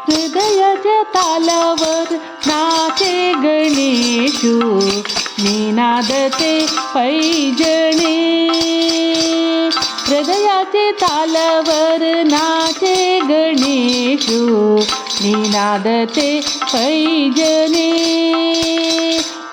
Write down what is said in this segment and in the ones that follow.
हृदयाच्या तालावर नाचे गणेशू, निनादते पैजणे. हृदयाचे तालावर नाचे गणेशू, निनादते पैजणे.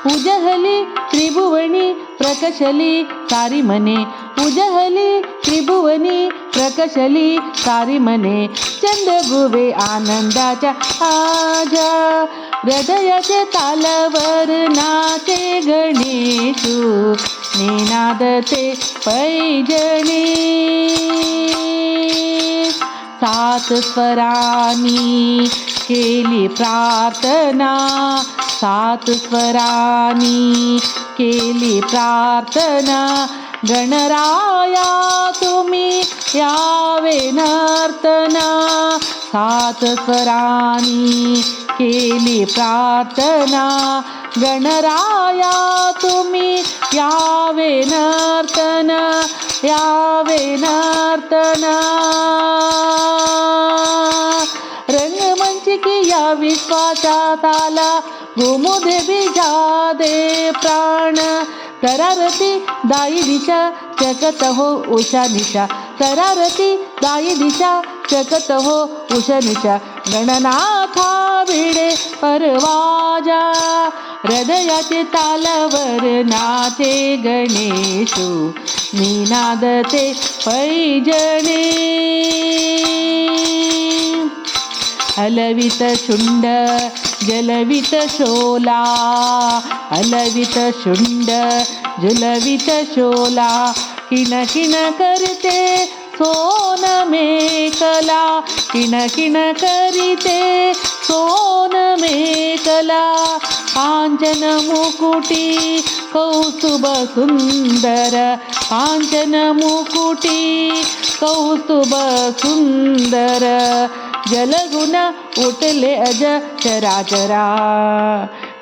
उजहली त्रिभुवनी प्रकशली सारी मने, उजहली त्रिभुवनी प्रकशली सारी मने. चंदगुवे आनंदाच्या आजा, हृदयाचे तालावर नाचे गणेशू, निनादते पैजणे. सात स्वरानी केली प्रार्थना, सात स्वरानी केली प्रार्थना. गणराया तुम्ही यावे नर्तना, सात स्वरानी केली प्रार्थना. गणराया तुम्ही यावे नर्तना, यावे नर्तना. रंगमंच की या विश्वासात आला, गोमुदे बीजा दे प्राण. करारती दाई दिशा चकत हो उषा निशा, करारती दाई दिशा चकत हो उषा निशा. गणनाथा भिडे परवाजा, हृदयाचे तालावर नाचे गणेशू, निनादते पैजणे. हलवित शुंड जलवित शोला, हलवित शुंड जलवित शोला. किण किण करते सोन मेखला, किण किण करीते सोन मेखला. कांचन मुकुटी कौस्तुभ सुंदर, कांचन मुकुटी कौस्तुभ सुंदर. जलगुण उठले अज चराचरा,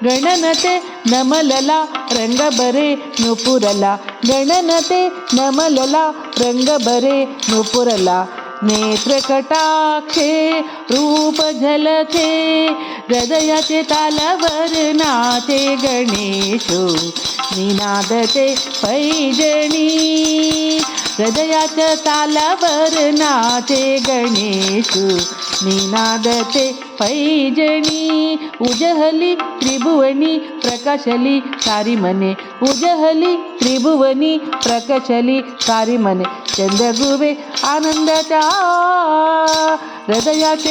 गणनते नमलला रंग बरे नुपुरला. गणनते नमलला रंग बरे नुपुरला. नेत्र कटाक्षे रूप झलके, हृदयाचे तालावर नाचे गणेशू, निनादते पैजणी. हृदयाच्या तालावर नाचे गणेशू, निनादते पैजणी. उजहली त्रिभुवनी प्रकाशली सारी मने, उजहली त्रिभुवनी प्रकाशली सारी मने. चंद्रगुवे आनंदाच्या हृदयाचे